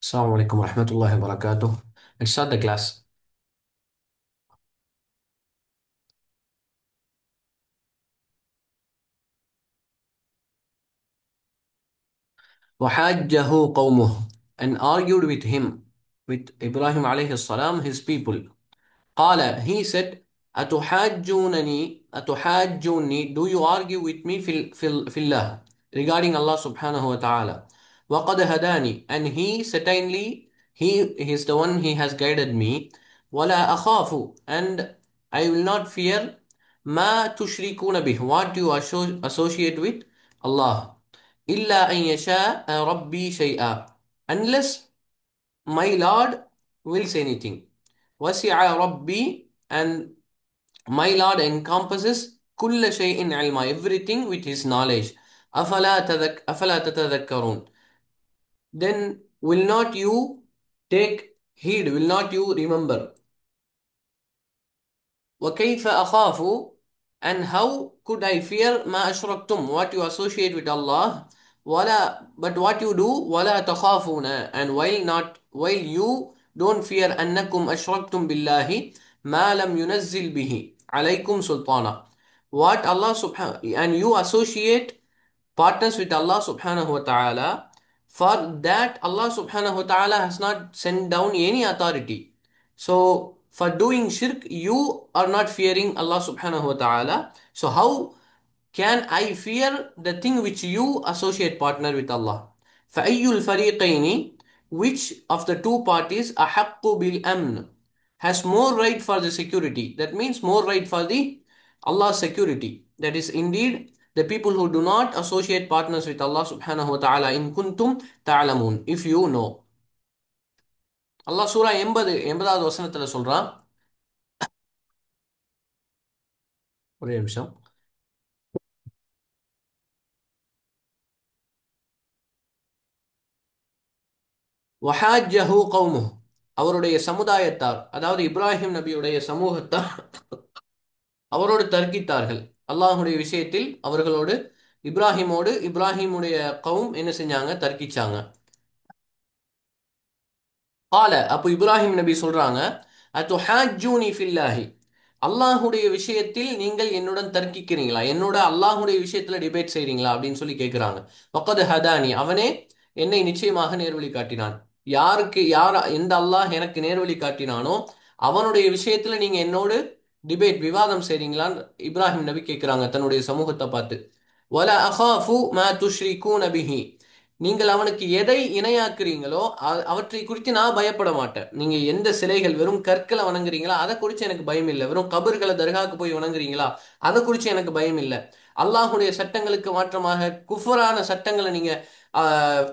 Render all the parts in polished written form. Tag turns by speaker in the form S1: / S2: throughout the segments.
S1: Assalamu alaikum warahmatullahi wabarakatuh. Let's start the class. وَحَاجَّهُ قَوْمُهُ and argued with him, with Ibrahim alayhi salam, his people. قال, he said, أتحاجوني, do you argue with me في الله, regarding Allah subhanahu wa ta'ala. وَقَدْ هَدَاني, and he certainly, he is the one, he has guided me. وَلَا أَخَافُ, and I will not fear مَا تُشْرِكُونَ بِهِ, what you associate with Allah. إِلَّا أَن يَشَاءَ رَبِّي شَيْئًا, unless my Lord wills anything. وَسِعَ رَبِّي, and my Lord encompasses كُلَّ شَيْءٍ عِلْمًا, everything with his knowledge. أَفَلَا تَتَذَكَّرُونَ, then will not you take heed, will not you remember? وَكَيْفَ أَخَافُ, and how could I fear مَا أَشْرَكْتُمْ, what you associate with Allah. But what you do, وَلَا تَخَافُونَ, and while you don't fear أَنَّكُمْ أَشْرَكْتُمْ بِاللَّهِ مَا لَمْ يُنَزِّلْ بِهِ عَلَيْكُمْ سُلْطَانًا, what Allah subhanahu, and you associate partners with Allah subhanahu wa ta'ala, for that Allah subhanahu wa ta'ala has not sent down any authority. So for doing shirk, you are not fearing Allah subhanahu wa ta'ala. So how can I fear the thing which you associate partner with Allah? فَأَيُّ الْفَرِيقَيْنِ, which of the two parties أَحَقُّ بِالْأَمْنِ, has more right for the security? That means more right for the Allah's security. That is indeed the people who do not associate partners with Allah subhanahu wa ta'ala, in kuntum ta'lamun, if you know. Allah சூரா 80வது வசனத்துல சொல்றான். ஒரே நிமிஷம். வஹாஜஹு கௌமுஹ், அவருடைய சமுதாயத்தார், அதாவது இப்ராஹிம் நபியுடைய சமூகத்தார் அவரோடு தர்க்கித்தார்கள் அல்லாஹ்வுடைய விஷயத்தில். அவர்களோடு இப்ராஹிமுடைய கௌம் என்ன செஞ்சாங்க? தர்க்கிச்சாங்க. கால, அப்போ இப்ராஹிம் நபி சொல்றாங்க, அத்துஹாஜூனி ஃபில்லாஹி, அல்லாஹுடைய விஷயத்தில் நீங்கள் என்னுடன் தர்க்கிக்கிறீங்களா, என்னோட அல்லாஹுடைய விஷயத்துல டிபேட் செய்றீங்களா அப்படின்னு சொல்லி கேட்கிறாங்க. வக்கது ஹதானி, அவனே என்னை நிச்சயமாக நேர்வழி காட்டினான். எந்த அல்லாஹ் எனக்கு நேர்வழி காட்டினானோ அவனுடைய விஷயத்துல நீங்க என்னோடு டிபேட் விவாதம் செய்றீங்களான்னு இப்ராஹிம் நபி கேட்கிறாங்க தன்னுடைய சமூகத்தை பார்த்து. வல அகாஃபு மா துஷ்ரிகூன பிஹி, நீங்கள் அவனுக்கு எதை இணையாக்குறீங்களோ அவற்றை குறித்து நான் பயப்பட மாட்டேன். நீங்க எந்த சிலைகள், வெறும் கற்களை வணங்குறீங்களா, அதை குறித்து எனக்கு பயம் இல்லை. வெறும் கபர்களை, தர்காக்கு போய் வணங்குறீங்களா, அதை குறித்து எனக்கு பயம் இல்லை. அல்லாஹுடைய சட்டங்களுக்கு மாற்றமாக குஃபரான சட்டங்களை நீங்க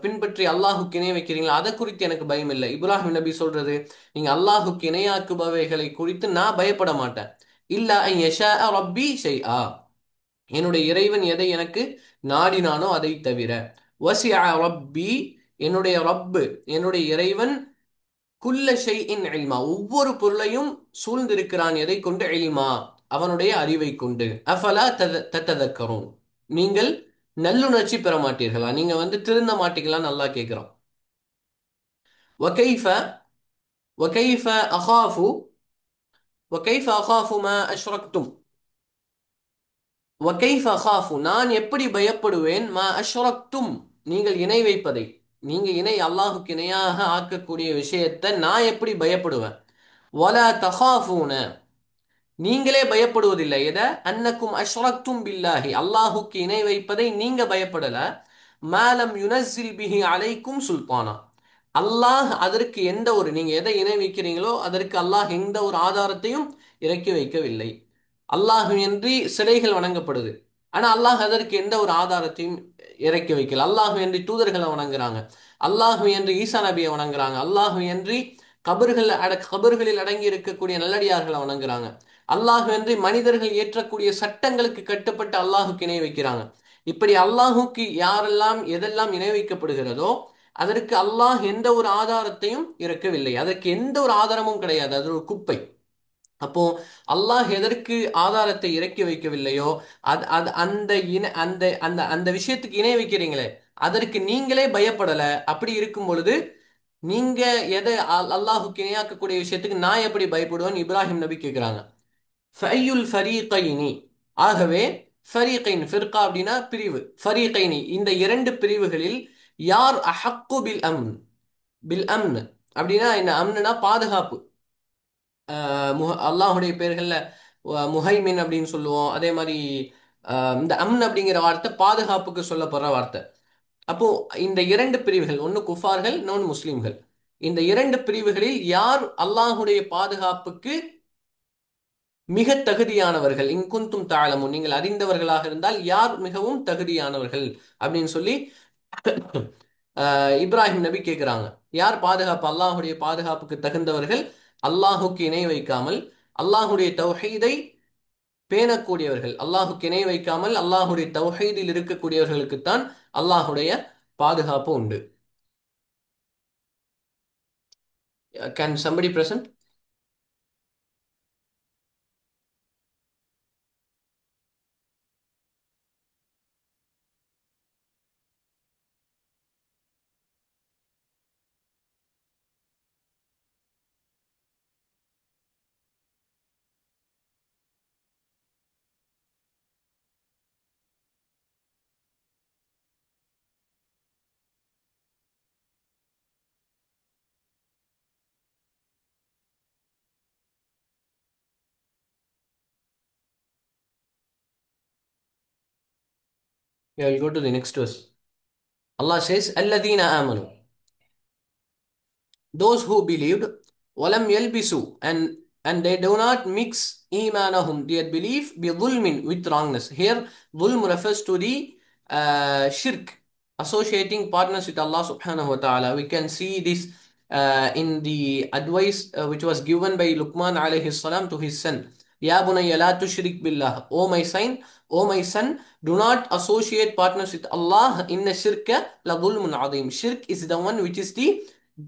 S1: பின்பற்றி அல்லாஹுக்கு இணை வைக்கிறீங்களா, அதை குறித்து எனக்கு பயம் இல்லை. இப்ராஹிம் நபி சொல்றது, நீங்க அல்லாஹுக்கு இணையாக்குபவைகளை குறித்து நான் பயப்பட மாட்டேன். இல்ல அன் யஷா ரப்பி ஷைஆ, என்னுடைய இறைவன் எதை எனக்கு நாடினானோ அதை தவிர. வசிஅ ரப்பி, என்னுடைய ரப்பு, என்னுடைய இறைவன், குல்ல ஷைஇன் இல்மா, ஒவ்வொரு பொருளையும் சூழ்ந்திருக்கிறான். எதை கொண்டு? இல்மா, அவனுடைய அறிவை கொண்டு. அஃபலா தத்ததக்கரும், நீங்கள் நல்லுணர்ச்சி பெற மாட்டீர்களா, நீங்க திருந்த மாட்டீங்களான்னு நல்லா கேட்கிறோம். وكيف وكيف أخاف وكيف أخاف ما أشركتم وكيف أخاف, நான் எப்படி பயப்படுவேன், மா அஷ்ரக்தும், நீங்கள் இணை வைப்பதை, நீங்க அல்லாஹுக்கு இணையாக ஆக்கக்கூடிய விஷயத்தை நான் எப்படி பயப்படுவேன். வலா தகாஃபூன, நீங்களே பயப்படுவதில்லை. எதை? அன்னக்கும் அஷ்ரக்தும் பில்லாஹி, அல்லாஹுக்கு இணை வைப்பதை நீங்க பயப்படல. மாலம் யுனஸ்ஸில் பிஹி அலைக்கும் சுல்தானா, அல்லாஹ் அதற்கு எந்த ஒரு, நீங்க எதை இணை வைக்கிறீங்களோ அதற்கு அல்லாஹ் எந்த ஒரு ஆதாரத்தையும் இறக்கி வைக்கவில்லை. அல்லாஹ் என்று சிலைகள் வணங்கப்படுது, ஆனா அல்லாஹ் அதற்கு எந்த ஒரு ஆதாரத்தையும் இறக்கி வைக்கல. அல்லாஹ் என்று தூதர்களை வணங்குறாங்க, அல்லாஹ் என்று ஈசா நபியை வணங்குறாங்க, அல்லாஹ் என்று கபர்களில் அடங்கி இருக்கக்கூடிய நல்லடியார்களை வணங்குறாங்க, அல்லாஹ் என்று மனிதர்கள் ஏற்றக்கூடிய சட்டங்களுக்கு கட்டுப்பட்டு அல்லாஹுக்கு இணை வைக்கிறாங்க. இப்படி அல்லாஹுக்கு யாரெல்லாம் எதெல்லாம் இணை வைக்கப்படுகிறதோ அதற்கு அல்லாஹ் எந்த ஒரு ஆதாரத்தையும் இறக்கவில்லை, அதற்கு எந்த ஒரு ஆதாரமும் கிடையாது, அது ஒரு குப்பை. அப்போ அல்லாஹ் எதற்கு ஆதாரத்தை இறக்கி வைக்கவில்லையோ அது அது அந்த இன அந்த அந்த அந்த விஷயத்துக்கு இணை வைக்கிறீங்களே, அதற்கு நீங்களே பயப்படல. அப்படி இருக்கும் பொழுது நீங்க எதை அல்லாஹுக்கு இணையாக்கக்கூடிய விஷயத்துக்கு நான் எப்படி பயப்படுவேன்னு இப்ராஹிம் நபி கேட்குறாங்க. ஃபையுல் ஃபரீகைனி. ஆகவே ஃபரீகைன் ஃபிர்கா அப்படின்னா பிரிவு. ஃபரீகைனி இந்த இரண்டு பிரிவுகளில் யார் அஹக்கு பில் அம்ன். பில் அம்ன் அப்படின்னா என்ன? அம்னுனா பாதுகாப்பு. அல்லாஹுடைய பெயர்கள்ல முஹைமின் அப்படின்னு சொல்லுவோம். அதே மாதிரி இந்த அம்ன் அப்படிங்கிற வார்த்தை பாதுகாப்புக்கு சொல்லப்படுற வார்த்தை. அப்போ இந்த இரண்டு பிரிவுகள், ஒன்று குஃபார்கள், இன்னொன்று முஸ்லிம்கள். இந்த இரண்டு பிரிவுகளில் யார் அல்லாஹுடைய பாதுகாப்புக்கு மிக தகுதியானவர்கள், இன்குந்தும் தாழமும், நீங்கள் அறிந்தவர்களாக இருந்தால் யார் மிகவும் தகுதியானவர்கள் அப்படின்னு சொல்லி இப்ராஹிம் நபி கேட்குறாங்க. யார் பாதுகாப்பு, அல்லாஹுடைய பாதுகாப்புக்கு தகுந்தவர்கள்? அல்லாஹுக்கு இணை வைக்காமல் அல்லாஹுடைய தௌஹீதை பேணக்கூடியவர்கள். அல்லாஹுக்கு இணை வைக்காமல் அல்லாஹுடைய தௌஹீதில் இருக்கக்கூடியவர்களுக்குத்தான் அல்லாஹுடைய பாதுகாப்பு உண்டு. Can somebody present? Yeah, we'll go to the next verse. Allah says, "Alladhina amanu." Those who believed, walam yalbisu, and they do not mix imanahum, their belief, bi dhulmin, with wrongness. Here dhulm refers to the shirk, associating partners with Allah subhanahu wa ta'ala. We can see this in the advice which was given by Luqman alayhi salam to his son. Ya bunayya la tushrik billah. O my son, do not associate partners with Allah. Inna shirka la dhulmun adim. Shirk is the one which is the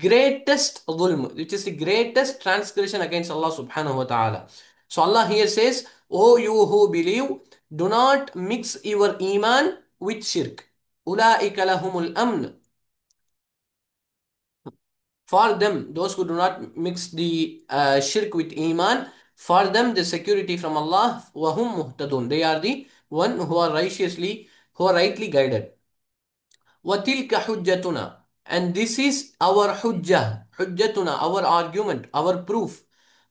S1: greatest dhulm, which is the greatest transgression against Allah subhanahu wa ta'ala. So Allah here says, O you who believe, do not mix your iman with shirk. Ulaika lahumul amn. For them, those who do not mix the shirk with iman, for them the security from Allah, wahum muhtadun. They are the one who are rightly guided. وَتِلْكَ حُجَّتُنَا. And this is our hujjah, hujjatuna, our argument, our proof.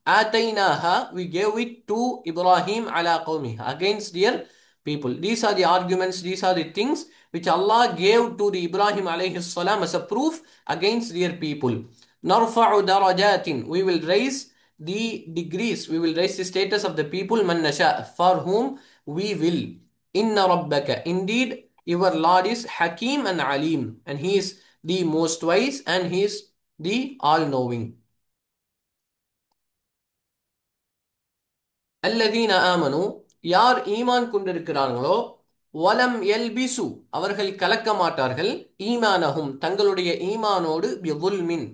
S1: آتَيْنَاهَا, we gave it to Ibrahim ala qawmih, against their people. These are the arguments, these are the things which Allah gave to the Ibrahim alayhi salam as a proof against their people. نَرْفَعُ دَرَجَاتٍ, we will raise the degrees, we will raise the status of the people, مَن نَشَاء, for whom we will. إِنَّ رَبَّكَ, indeed your Lord is Hakim and Alim, and He is the most wise and He is the all-knowing. அல்லதீன ஆமனு, யார் ஈமான் கொண்டிருக்கிறார்களோ, வலம் எல்பிசு, அவர்கள் கலக்க மாட்டார்கள், ஈமானஹும், தங்களுடைய ஈமானோடு, பிதுல்மின்,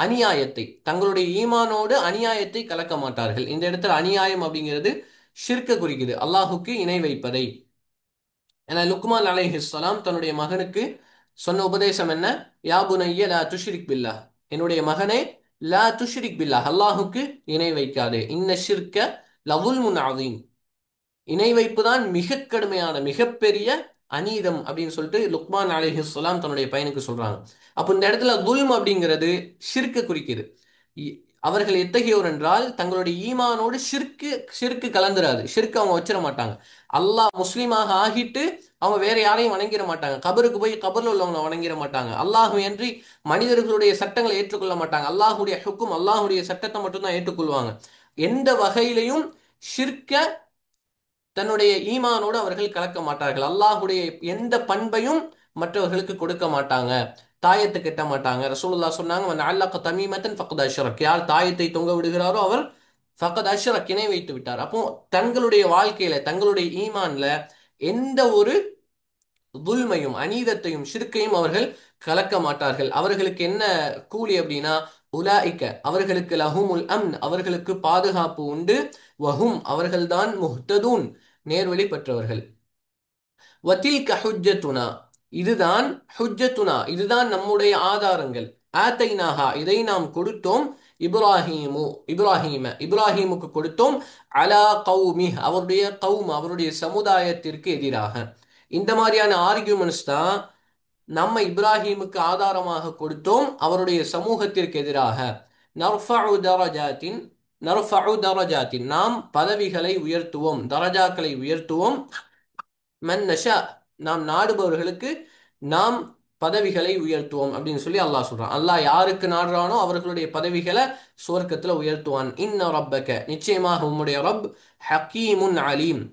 S1: அநியாயத்தை, தங்களுடைய ஈமானோடு அநியாயத்தை கலக்க மாட்டார்கள். இந்த இடத்துல அநியாயம் அப்படிங்கிறது ஷிர்க்க குறிக்குது, அல்லாஹுக்கு இணை வைப்பதை. ஏன்னா லுக்மான் அலைஹிஸ்ஸலாம் தன்னுடைய மகனுக்கு சொன்ன உபதேசம் என்ன? யா புனைய லா துஷ்ரிக் பில்லாஹ், என்னுடைய மகனே, லா துஷ்ரிக் பில்லாஹ், அல்லாஹுக்கு இணை வைக்காதே. இன்ன ஷிர்க லவுல்முன் அதீம், இணை வைப்பு தான் மிக கடுமையான மிகப்பெரிய அநீதம் அப்படின்னு சொல்லிட்டு லுக்மான் அலைஹிஸ்ஸலாம் தன்னுடைய பையனுக்கு சொல்றாங்க. அப்போ இந்த இடத்துல துல்ம் அப்படிங்கிறது ஷிர்க்க குறிக்குது. இ- அவர்கள் எத்தகையோர் என்றால் தங்களுடைய ஈமானோடு ஷிர்க்கு கலந்துராது, ஷிர்க்கு அவங்க வச்சிட மாட்டாங்க. அல்லாஹ் முஸ்லீமாக ஆகிட்டு அவங்க வேற யாரையும் வணங்கிட மாட்டாங்க. கபருக்கு போய் கபர்ல உள்ளவங்களை வணங்கிட மாட்டாங்க. அல்லாஹ் என்று மனிதர்களுடைய சட்டங்களை ஏற்றுக்கொள்ள மாட்டாங்க. அல்லாஹுடைய ஹுக்கும், அல்லாஹுடைய சட்டத்தை மட்டும்தான் ஏற்றுக்கொள்வாங்க. எந்த வகையிலையும் ஷிர்க்க தன்னுடைய ஈமானோடு அவர்கள் கலக்க மாட்டார்கள். அல்லாஹுடைய எந்த பண்பையும் மற்றவர்களுக்கு கொடுக்க மாட்டாங்க. தாயத்தை கட்ட மாட்டாங்க. ரசூலுல்லாஹ் சொன்னாங்க, "மன் அல்லக தமீமத்தன் ஃபக்த் அஷ்ரக்." யார் தாயத்தை தொங்க விடுகிறாரோ அவர் ஃபக்த் அஷ்ரக், இணை வைத்து விட்டார். அப்போ தங்களுடைய வாழ்க்கையில, தங்களுடைய ஈமான்ல எந்த ஒரு துல்மையும் அநீதத்தையும் ஷிர்கையும் அவர்கள் கலக்க மாட்டார்கள். அவர்களுக்கு என்ன கூலி அப்படின்னா, உலாயிக்க, அவர்களுக்கு லஹுமுல் அம்ன், அவர்களுக்கு பாதுகாப்பு உண்டு, வஹும், அவர்கள்தான் முஹ்ததூன், நேர்வழி பெற்றவர்கள். வதில்க ஹுஜ்ஜத்துனா, இதுதான் ஹுஜ்ஜத்துனா, இதுதான் நம்முடைய ஆதாரங்கள். ஆத்தைனாஹா இதை நாம் கொடுத்தோம், இப்ராஹீமு இப்ராஹீமுக்கு கொடுத்தோம், அலா கௌமி அவருடைய கௌம் அவருடைய சமுதாயத்திற்கு எதிராக. இந்த மாதிரியான ஆர்கியூமெண்ட்ஸ் தான் நம்ம இப்ராஹீமுக்கு ஆதாரமாக கொடுத்தோம் அவருடைய சமூகத்திற்கு எதிராக. நர்ஃபஉ தரஜாத்தின் நர்ஃபஉ தரஜாத்தின் நாம் பதவிகளை உயர்த்துவோம், தரஜாக்களை உயர்த்துவோம், மன் நஷா நாம் நாடுபவர்களுக்கு நாம் பதவிகளை உயர்த்துவோம் அப்படின்னு சொல்லி அல்லாஹ் சொல்றான். அல்லாஹ் யாருக்கு நாடுறானோ அவர்களுடைய பதவிகளை சுவர்க்கத்துல உயர்த்துவான். இன்ன ரப்பக நிச்சயமாக உம்முடைய ரப் ஹக்கீமுன் அலீம்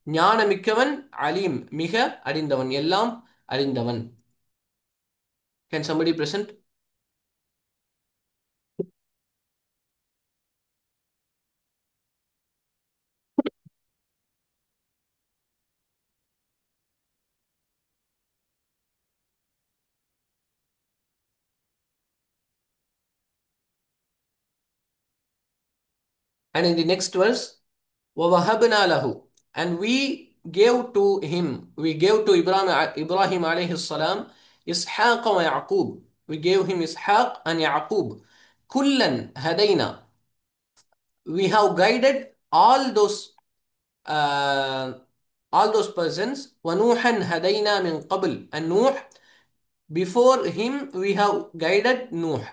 S1: ஞானமிக்கவன், அலீம் மிக அறிந்தவன், எல்லாம் அறிந்தவன். Can somebody present? And in the next verse, وَوَهَبْنَا لَهُ and we gave to him, we gave to Ibrahim alayhi salam, Ishaq wa Yaqub. We gave him Ishaq and Yaqub. Kullan Hadaina. We have guided uh, all those persons. وَنُوحًا هَدَيْنَا مِنْ قَبْلِ and Nuh, before him we have guided Nuh.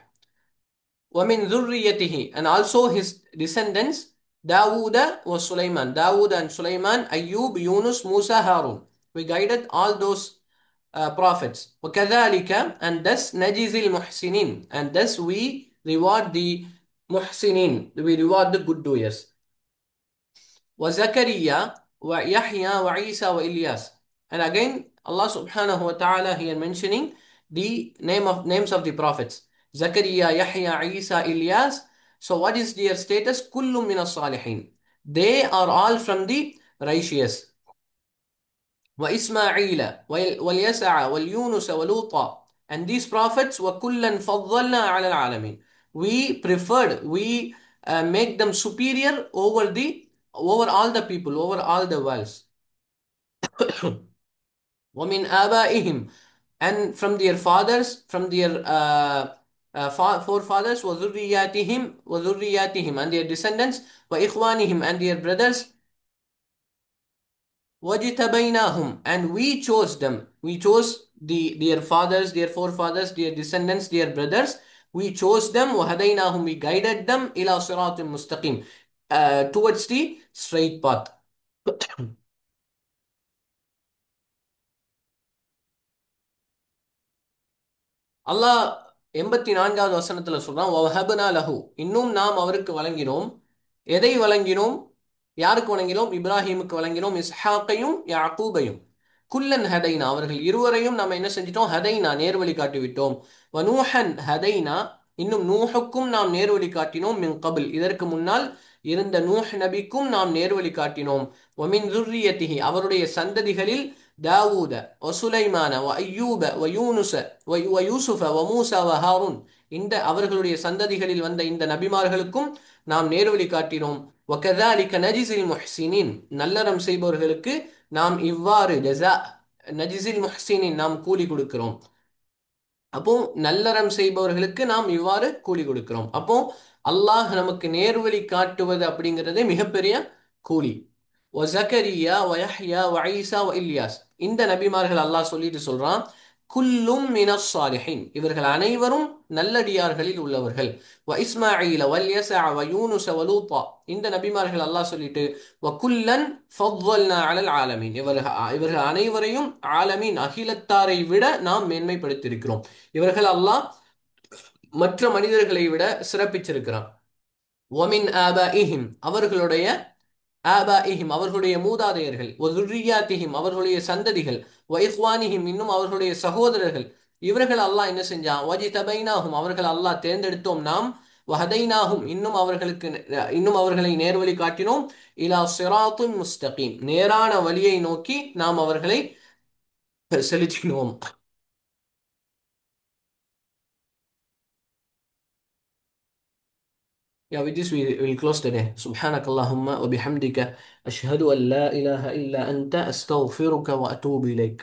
S1: وَمِنْ ذُرِّيَّتِهِ and also his descendants, Dawood was Sulaiman, Dawood and Sulaiman, Ayyub, Yunus, Musa, Harun. We guided all those prophets. وَكَذَلِكَ and thus نَجِزِ الْمُحْسِنِينَ and thus we reward the muhsinin, we reward the good doers. وَزَكَرِيَّا وَيَحْيَا وَعِيسَى وَإِلْيَاسَ and again Allah subhanahu wa ta'ala here mentioning the names of the prophets. Zakaria, Yahya, Isa, Ilyas. So what is their status? Kullu min as-salihin. They are all from the righteous. وإسماعيل واليسع واليونس ولوطا and these prophets وكلا فضلنا على العالمين. We preferred, we make them superior over all the people, over all the worlds. ومن آبائهم and from their fathers, from their forefathers, وذرياتهم and their descendants, وإخوانهم and their brothers, وَجِتَبَيْنَاهُمْ and we chose them. We chose their fathers, their forefathers, their descendants, their brothers. We chose them. وَهَدَيْنَاهُمْ we guided them إِلَى صِرَاطٍ مُسْتَقِيم towards the straight path. அல்லாஹ் 84வது வசனத்துல சொல்றான், வஹப்னா லஹு இன்னும் நாம் அவருக்கு வழங்கினோம். எதை வழங்கினோம்? யாருக்கு வழங்கினோம்? இப்ராஹிமுக்கு வழங்கினோம், இஸ்ஹாக்கையும் யாக்கூபையும். குல்லன் ஹதைனா அவர்கள் இருவரையும் நாம் என்ன செஞ்சிட்டோம்? ஹதைனா நேர்வழி காட்டி விட்டோம். வனூஹன் ஹதைனா இன்னும் நூஹுக்கும் நாம் நேர்வழி காட்டினோம். மின் கபில் இதற்கு முன்னால் இருந்த நூஹ் நபிக்கும் நாம் நேர்வழி காட்டினோம். ஒமின் துர்ரியத்திஹி அவருடைய சந்ததிகளில் தாவூத வசுலைமான வ ஐயூப வ யூனுச வ யூசுஃப வ மூசா வ ஹாரூன் இந்த அவர்களுடைய சந்ததிகளில் வந்த இந்த நபிமார்களுக்கும் நாம் நேர்வழி காட்டினோம். வகதாலிக நஜிசில் முஹ்சினின் நல்லறம் செய்பவர்களுக்கு நாம் இவ்வாறு ஜஸா நஜிசில் முஹ்சினின் நாம் கூலி கொடுக்கிறோம். அப்போ நல்லறம் செய்பவர்களுக்கு நாம் இவ்வாறு கூலி கொடுக்கிறோம். அப்போ அல்லாஹ் நமக்கு நேர்வழி காட்டுவது அப்படிங்கிறதே மிகப்பெரிய கூலி. وزكريا ويحيى وعيسى وإلياس இந்த நபிமார்கள் அல்லாஹ் சொல்லிட்டு சொல்றான், குல்லும் மினஸ் சாலிஹின் இவர்கள் அனைவரும் நல்லடியார்களில் உள்ளவர்கள். வ இஸ்மாஈல வல் யஸஅ வ யூனுஸ வ லூத்தா இந்த நபிமார்கள் அல்லாஹ் சொல்லிட்டு வ குல்லன் ஃபضلنا அலல் ஆலமீன் இவர்கள் அனைவரையும் ஆலமீன் அகிலத்தாரை விட நாம் மேன்மைப்படுத்தியிருக்கிறோம். இவர்கள் அல்லாஹ் மற்ற மனிதர்களை விட சிறப்பிச்சிருக்கிறான். ஒமின் ஆபாஇஹிம் அவர்களுடைய ஆபாஇஹிம் அவர்களுடைய மூதாதையர்கள், ஒதுர்ரியாத்திஹிம் அவர்களுடைய சந்ததிகள், வைஹ்வானிஹிம் இன்னும் அவர்களுடைய சகோதரர்கள். இவர்கள் அல்லாஹ் என்ன செஞ்சான்? வஜிதபைனாஹும் அவர்கள் அல்லாஹ் தேர்ந்தெடுத்தோம் நாம். வஹதைனாஹும் இன்னும் அவர்களை நேர்வழி காட்டினோம். இலா சிராத்துன் முஸ்தகீம் நேரான வழியை நோக்கி நாம் அவர்களை செலுத்தினோம். Yeah, with this we will close today. سبحانك اللهم وبحمدك أشهد أن لا إله إلا أنت أستغفرك وأتوب إليك.